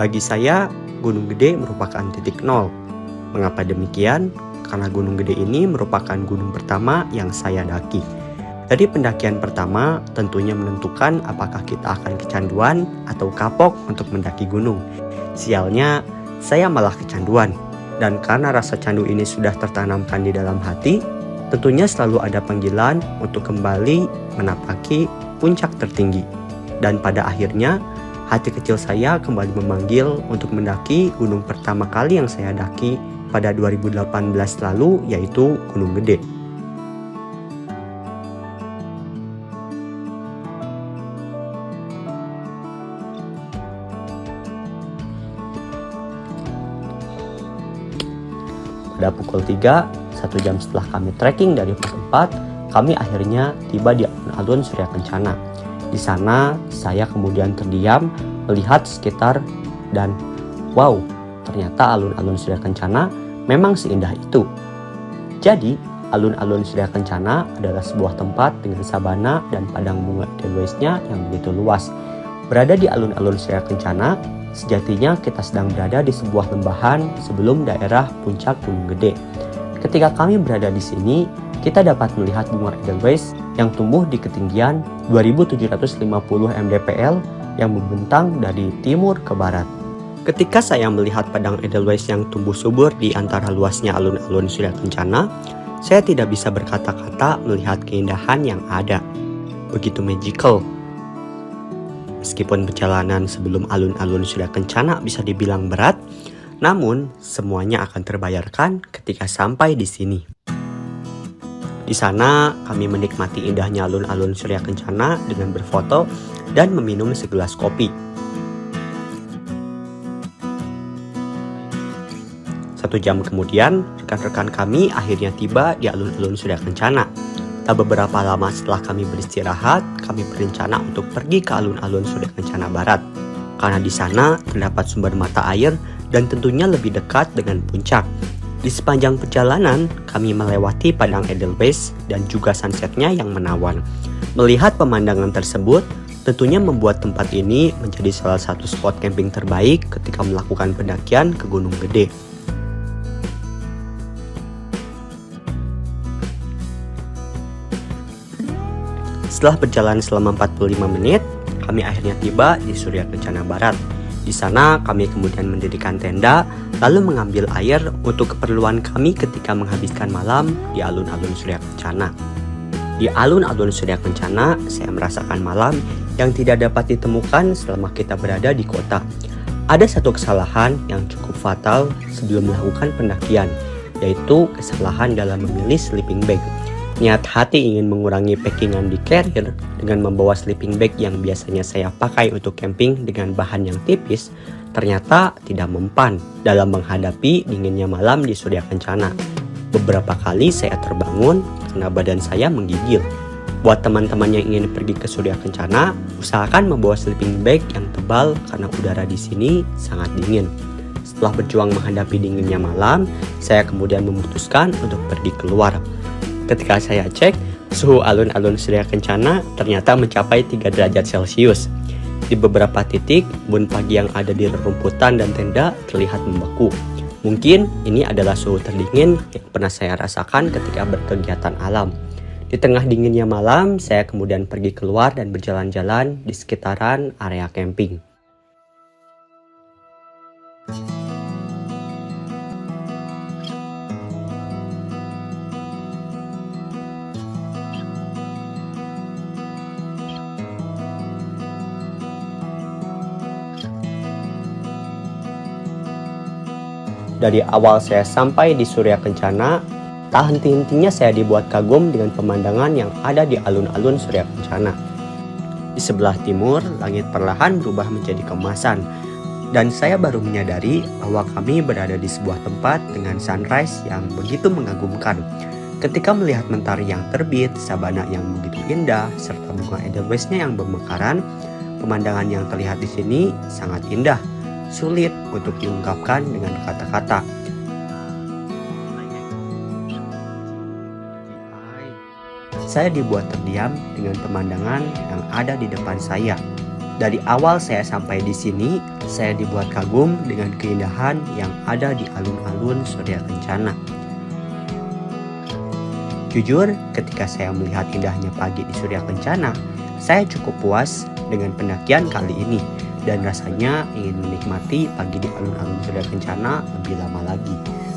Bagi saya, Gunung Gede merupakan titik nol. Mengapa demikian? Karena Gunung Gede ini merupakan gunung pertama yang saya daki. Dari pendakian pertama, tentunya menentukan apakah kita akan kecanduan atau kapok untuk mendaki gunung. Sialnya, saya malah kecanduan. Dan karena rasa candu ini sudah tertanamkan di dalam hati, tentunya selalu ada panggilan untuk kembali menapaki puncak tertinggi. Dan pada akhirnya, hati kecil saya kembali memanggil untuk mendaki gunung pertama kali yang saya daki pada 2018 lalu, yaitu Gunung Gede. Pada pukul 3, 1 jam setelah kami trekking dari pos 4, kami akhirnya tiba di alun-alun Surya Kencana. Di sana, saya kemudian terdiam melihat sekitar dan wow, ternyata alun-alun Surya Kencana memang seindah itu. Jadi, alun-alun Surya Kencana adalah sebuah tempat dengan sabana dan padang bunga edelweisnya yang begitu luas. Berada di alun-alun Surya Kencana, sejatinya kita sedang berada di sebuah lembahan sebelum daerah puncak Gunung Gede. Ketika kami berada di sini, kita dapat melihat bunga edelweiss yang tumbuh di ketinggian 2750 mdpl yang membentang dari timur ke barat. Ketika saya melihat padang edelweiss yang tumbuh subur di antara luasnya alun-alun Surya Kencana, saya tidak bisa berkata-kata melihat keindahan yang ada. Begitu magical. Meskipun perjalanan sebelum alun-alun Surya Kencana bisa dibilang berat, namun semuanya akan terbayarkan ketika sampai di sini. Di sana kami menikmati indahnya alun-alun Surya Kencana dengan berfoto dan meminum segelas kopi. 1 jam kemudian, rekan-rekan kami akhirnya tiba di alun-alun Surya Kencana. Tak beberapa lama setelah kami beristirahat, kami berencana untuk pergi ke alun-alun Surya Kencana Barat. Karena di sana terdapat sumber mata air dan tentunya lebih dekat dengan puncak. Di sepanjang perjalanan, kami melewati padang edelweiss dan juga sunsetnya yang menawan. Melihat pemandangan tersebut, tentunya membuat tempat ini menjadi salah satu spot camping terbaik ketika melakukan pendakian ke Gunung Gede. Setelah berjalan selama 45 menit, kami akhirnya tiba di Surya Kencana Barat. Di sana kami kemudian mendirikan tenda, lalu mengambil air untuk keperluan kami ketika menghabiskan malam di alun-alun Surya Kencana. Di alun-alun Surya Kencana, saya merasakan malam yang tidak dapat ditemukan selama kita berada di kota. Ada satu kesalahan yang cukup fatal sebelum melakukan pendakian, yaitu kesalahan dalam memilih sleeping bag. Niat hati ingin mengurangi packingan di carrier dengan membawa sleeping bag yang biasanya saya pakai untuk camping dengan bahan yang tipis, ternyata tidak mempan dalam menghadapi dinginnya malam di Surya Kencana. Beberapa kali saya terbangun karena badan saya menggigil. Buat teman-teman yang ingin pergi ke Surya Kencana, usahakan membawa sleeping bag yang tebal karena udara di sini sangat dingin. Setelah berjuang menghadapi dinginnya malam, saya kemudian memutuskan untuk pergi keluar. Ketika saya cek, suhu alun-alun Surya Kencana ternyata mencapai 3 derajat Celcius. Di beberapa titik, embun pagi yang ada di rerumputan dan tenda terlihat membeku. Mungkin ini adalah suhu terdingin yang pernah saya rasakan ketika berkegiatan alam. Di tengah dinginnya malam, saya kemudian pergi keluar dan berjalan-jalan di sekitaran area camping. Dari awal saya sampai di Surya Kencana, tak henti-hentinya saya dibuat kagum dengan pemandangan yang ada di alun-alun Surya Kencana. Di sebelah timur, langit perlahan berubah menjadi keemasan, dan saya baru menyadari bahwa kami berada di sebuah tempat dengan sunrise yang begitu mengagumkan. Ketika melihat mentari yang terbit, sabana yang begitu indah, serta bunga edelweissnya yang bermekaran, pemandangan yang terlihat di sini sangat indah. Sulit untuk diungkapkan dengan kata-kata. Saya dibuat terdiam dengan pemandangan yang ada di depan saya. Dari awal saya sampai di sini, saya dibuat kagum dengan keindahan yang ada di alun-alun Surya Kencana. Jujur, ketika saya melihat indahnya pagi di Surya Kencana, saya cukup puas dengan pendakian kali ini dan rasanya ingin menikmati pagi di alun-alun Surya Kencana lebih lama lagi.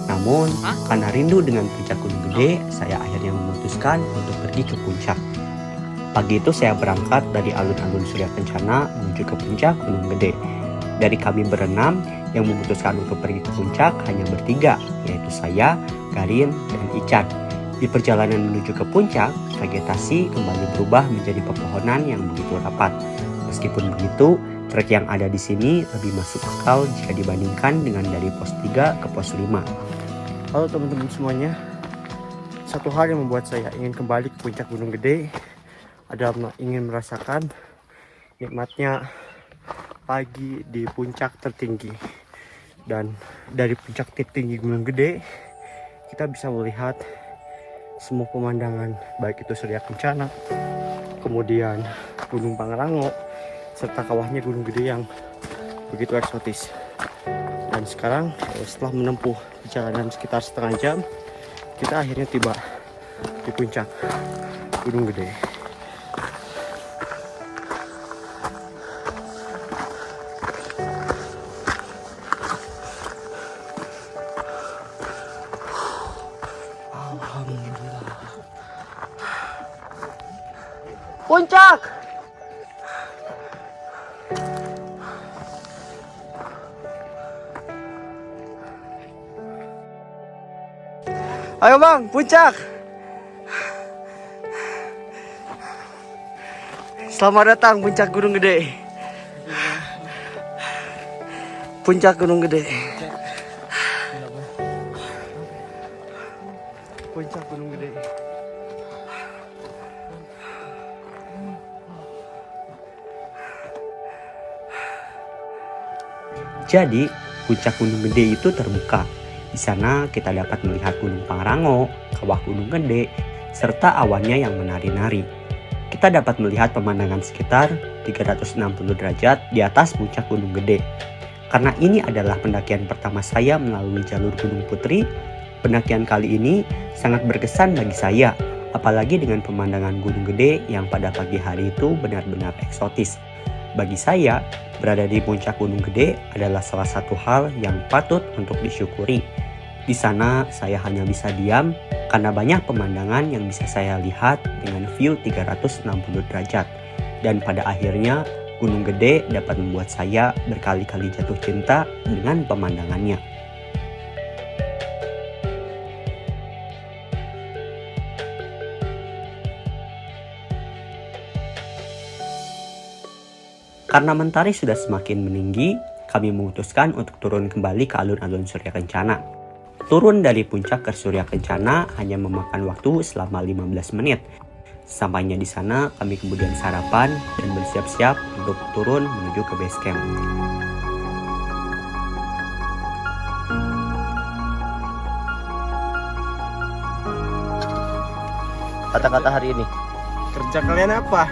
Namun, karena rindu dengan puncak Gunung Gede, saya akhirnya memutuskan untuk pergi ke puncak. Pagi itu saya berangkat dari alun-alun Surya Kencana menuju ke puncak Gunung Gede. Dari kami berenam, yang memutuskan untuk pergi ke puncak hanya bertiga, yaitu saya, Garin, dan Ican. Di perjalanan menuju ke puncak, vegetasi kembali berubah menjadi pepohonan yang begitu rapat. Meskipun begitu, trek yang ada di sini lebih masuk akal jika dibandingkan dengan dari pos 3 ke pos 5. Halo teman-teman semuanya. Satu hal yang membuat saya ingin kembali ke puncak Gunung Gede adalah ingin merasakan nikmatnya pagi di puncak tertinggi. Dan dari puncak tertinggi Gunung Gede, kita bisa melihat semua pemandangan, baik itu Surya Kencana, kemudian Gunung Pangrango, serta kawahnya Gunung Gede yang begitu eksotis. Dan sekarang setelah menempuh perjalanan sekitar setengah jam, kita akhirnya tiba di puncak Gunung Gede. Puncak! Ayo bang, puncak! Selamat datang puncak Gunung Gede. Puncak Gunung Gede. Puncak Gunung Gede. Jadi, puncak Gunung Gede itu terbuka. Di sana kita dapat melihat Gunung Pangrango, kawah Gunung Gede, serta awannya yang menari-nari. Kita dapat melihat pemandangan sekitar 360 derajat di atas puncak Gunung Gede. Karena ini adalah pendakian pertama saya melalui jalur Gunung Putri, pendakian kali ini sangat berkesan bagi saya, apalagi dengan pemandangan Gunung Gede yang pada pagi hari itu benar-benar eksotis. Bagi saya, berada di puncak Gunung Gede adalah salah satu hal yang patut untuk disyukuri. Di sana saya hanya bisa diam karena banyak pemandangan yang bisa saya lihat dengan view 360 derajat. Dan pada akhirnya Gunung Gede dapat membuat saya berkali-kali jatuh cinta dengan pemandangannya. Karena mentari sudah semakin meninggi, kami memutuskan untuk turun kembali ke alun-alun Surya Kencana. Turun dari puncak ke Surya Kencana hanya memakan waktu selama 15 menit. Sampainya di sana, kami kemudian sarapan dan bersiap-siap untuk turun menuju ke base camp. Kata-kata hari ini. Kerja kalian apa?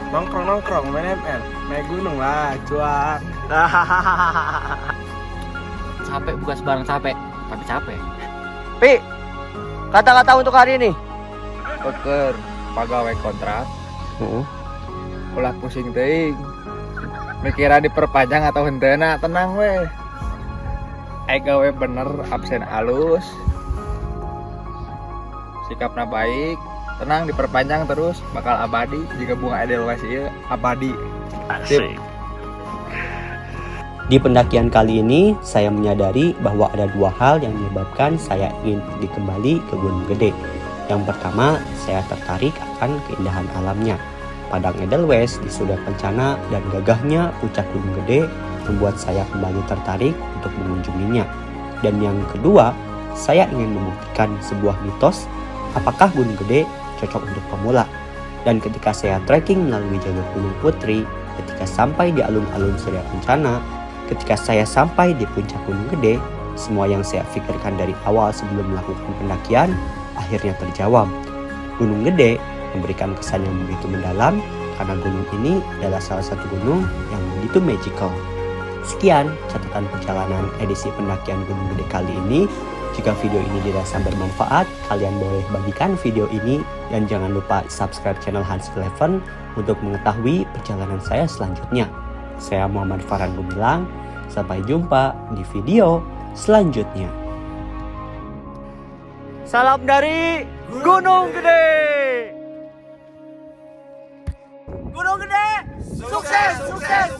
Nongkrong, main ML, naik gunung lah, cuak. Capek, bukan sebarang capek, tapi capek. Pi, kata-kata untuk hari ini. Peker, pegawai kontrak. Ulah pusing teuing. Mikiran diperpanjang atau hentena, tenang weh. Gawe bener, absen alus. Sikapna baik. Tenang, diperpanjang terus, bakal abadi. Jika bunga edelweiss iya abadi. Asik. Di pendakian kali ini, saya menyadari bahwa ada dua hal yang menyebabkan saya ingin pergi kembali ke Gunung Gede. Yang pertama, saya tertarik akan keindahan alamnya. Padang edelweiss di Surya Kencana dan gagahnya puncak Gunung Gede membuat saya kembali tertarik untuk mengunjunginya. Dan yang kedua, saya ingin membuktikan sebuah mitos, apakah Gunung Gede cocok untuk pemula. Dan ketika saya trekking melalui jalur Gunung Putri, ketika sampai di alun-alun Surya Kencana, ketika saya sampai di puncak Gunung Gede, semua yang saya pikirkan dari awal sebelum melakukan pendakian akhirnya terjawab. Gunung Gede memberikan kesan yang begitu mendalam karena gunung ini adalah salah satu gunung yang begitu magical. Sekian catatan perjalanan edisi pendakian Gunung Gede kali ini. Jika video ini dirasa bermanfaat, kalian boleh bagikan video ini dan jangan lupa subscribe channel Hans Eleven untuk mengetahui perjalanan saya selanjutnya. Saya Muhammad Farhan Gumilang, sampai jumpa di video selanjutnya. Salam dari Gunung Gede. Gunung Gede, sukses, sukses.